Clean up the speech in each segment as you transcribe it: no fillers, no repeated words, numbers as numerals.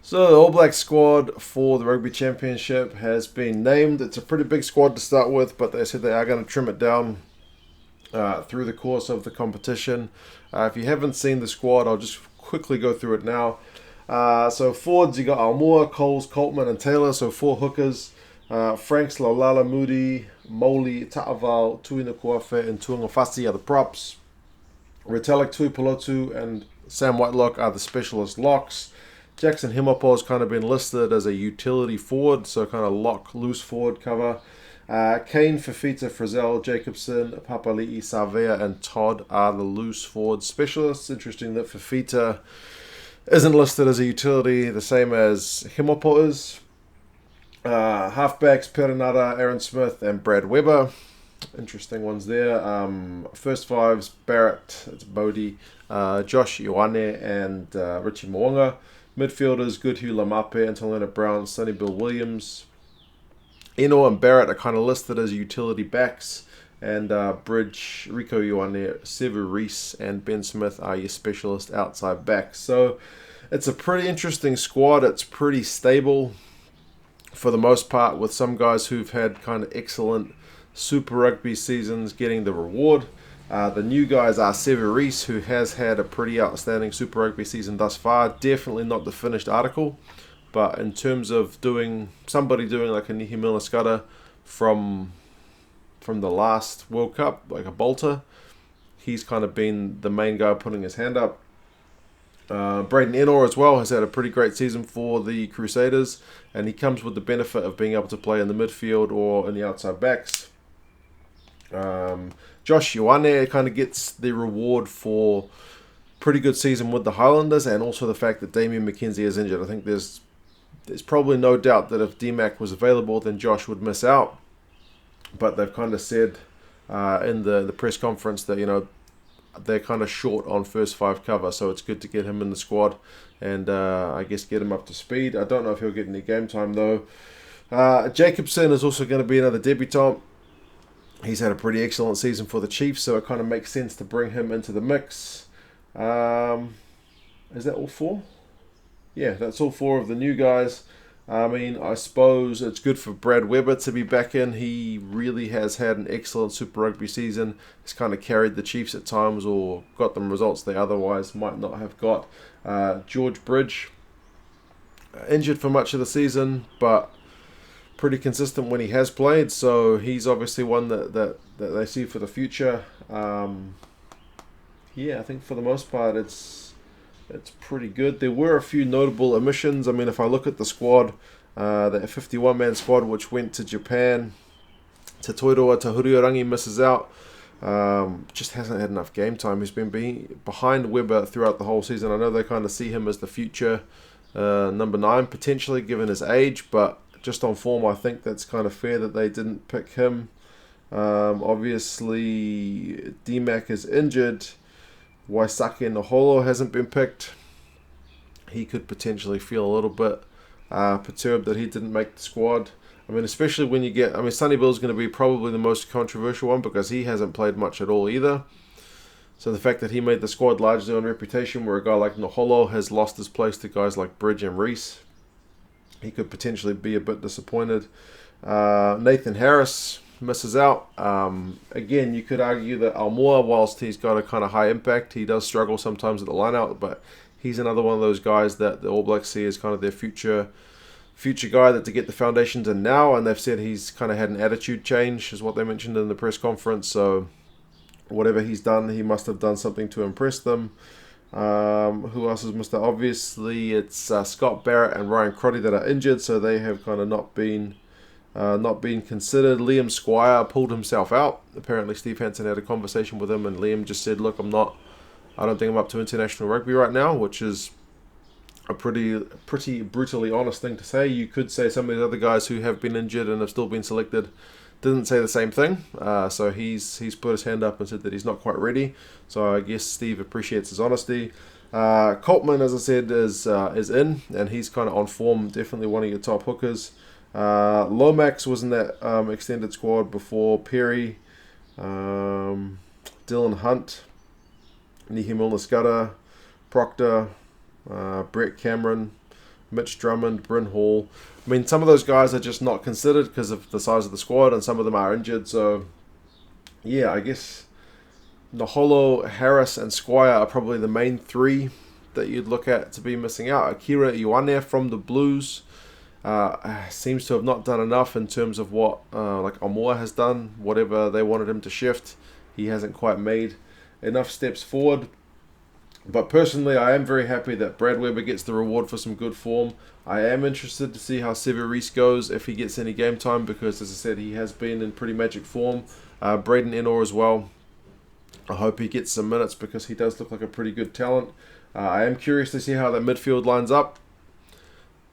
So the All Black squad for the Rugby Championship has been named. It's a pretty big squad to start with, but they said they are going to trim it down through the course of the competition. If you haven't seen the squad, I'll just quickly go through it now. So forwards, you got Almoa, Coles, Coltman, and Taylor. So four hookers. Franks, Laulala, Moody, Moli, Ta'aval, Tuina Kuafe, and Tuangafasi are the props. Retallick, Tui Pelotu, and Sam Whitelock are the specialist locks. Jackson Himopo has kind of been listed as a utility forward, so kind of lock, loose forward cover. Kane, Fafita, Frizzell, Jacobson, Papali'i, Savea, and Todd are the loose forward specialists. Interesting that Fafita isn't listed as a utility, the same as Himopo is. Halfbacks, Perinara, Aaron Smith, and Brad Weber. Interesting ones there. First fives, Barrett, it's Bodie, Josh Ioane, and Richie Mwanga. Midfielders, Goodhue Lamape, Antonina Brown, Sonny Bill Williams. Eno and Barrett are kind of listed as utility backs. And Bridge, Rico Ioane, Sevu Reese, and Ben Smith are your specialist outside backs. So it's a pretty interesting squad. It's pretty stable for the most part, with some guys who've had kind of excellent Super Rugby seasons getting the reward. The new guys are Sevu Reese, who has had a pretty outstanding Super Rugby season thus far. Definitely not the finished article, but in terms of somebody doing like a Nihi Milaskata from the last World Cup, like a bolter, he's kind of been the main guy putting his hand up. Braden Enor as well has had a pretty great season for the Crusaders, and he comes with the benefit of being able to play in the midfield or in the outside backs. Josh Ioane kind of gets the reward for pretty good season with the Highlanders, and also the fact that Damien McKenzie is injured. I think there's probably no doubt that if DMAC was available, then Josh would miss out. But they've kind of said in the press conference that, they're kind of short on first five cover, so it's good to get him in the squad and I guess get him up to speed. I don't know if he'll get any game time though. Jacobson is also going to be another debutant. He's had a pretty excellent season for the Chiefs, so it kind of makes sense to bring him into the mix. Is that all four? Yeah, that's all four of the new guys. I mean, I suppose it's good for Brad Weber to be back in. He really has had an excellent Super Rugby season. He's kind of carried the Chiefs at times or got them results they otherwise might not have got. George Bridge, injured for much of the season, but pretty consistent when he has played. So he's obviously one that they see for the future. I think for the most part it's pretty good. There were a few notable omissions. I mean, if I look at the squad, that 51-man squad which went to Japan, Te Toiroa Tahuriorangi misses out. Just hasn't had enough game time. He's been behind Weber throughout the whole season. I know they kind of see him as the future number 9, potentially, given his age, but just on form, I think that's kind of fair that they didn't pick him. Obviously, DMAC is injured. Waisake Naholo hasn't been picked. He could potentially feel a little bit perturbed that he didn't make the squad. I mean, especially when Sonny Bill's going to be probably the most controversial one because he hasn't played much at all either. So the fact that he made the squad largely on reputation, where a guy like Naholo has lost his place to guys like Bridge and Reese, he could potentially be a bit disappointed. Nathan Harris misses out. Again, you could argue that Almoa, whilst he's got a kind of high impact, he does struggle sometimes at the line-out, but he's another one of those guys that the All Blacks see as kind of their future guy that to get the foundations in now, and they've said he's kind of had an attitude change, is what they mentioned in the press conference, so whatever he's done, he must have done something to impress them. Who else is missed out? Obviously, it's Scott Barrett and Ryan Crotty that are injured, so they have kind of not been considered. Liam Squire pulled himself out. Apparently, Steve Hansen had a conversation with him, and Liam just said, "Look, I don't think I'm up to international rugby right now," which is a pretty brutally honest thing to say. You could say some of the other guys who have been injured and have still been selected didn't say the same thing. So he's put his hand up and said that he's not quite ready. So I guess Steve appreciates his honesty. Coltman, as I said, is in, and he's kind of on form. Definitely one of your top hookers. Lomax was in that extended squad before. Perry, Dylan Hunt, Nihi Milner-Skudder, Proctor, Brett Cameron, Mitch Drummond, Bryn Hall. I mean, some of those guys are just not considered because of the size of the squad, and some of them are injured. So, yeah, I guess Naholo, Harris, and Squire are probably the main three that you'd look at to be missing out. Akira Ioane from the Blues seems to have not done enough in terms of what like Amor has done. Whatever they wanted him to shift, he hasn't quite made enough steps forward. But personally, I am very happy that Brad Weber gets the reward for some good form. I am interested to see how Severis goes if he gets any game time, because, as I said, he has been in pretty magic form. Braden Enor as well. I hope he gets some minutes because he does look like a pretty good talent. I am curious to see how that midfield lines up.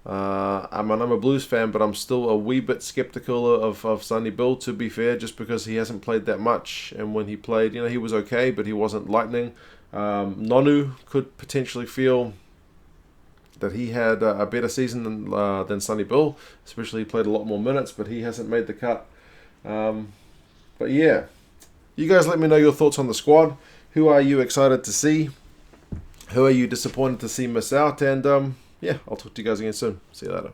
I'm a Blues fan, but I'm still a wee bit skeptical of Sonny Bill, to be fair, just because he hasn't played that much. And when he played, he was okay, but he wasn't lightning. Nonu could potentially feel that he had a better season than Sonny Bill, especially he played a lot more minutes, but he hasn't made the cut. But yeah, you guys let me know your thoughts on the squad. Who are you excited to see? Who are you disappointed to see miss out? And yeah, I'll talk to you guys again soon. See you later.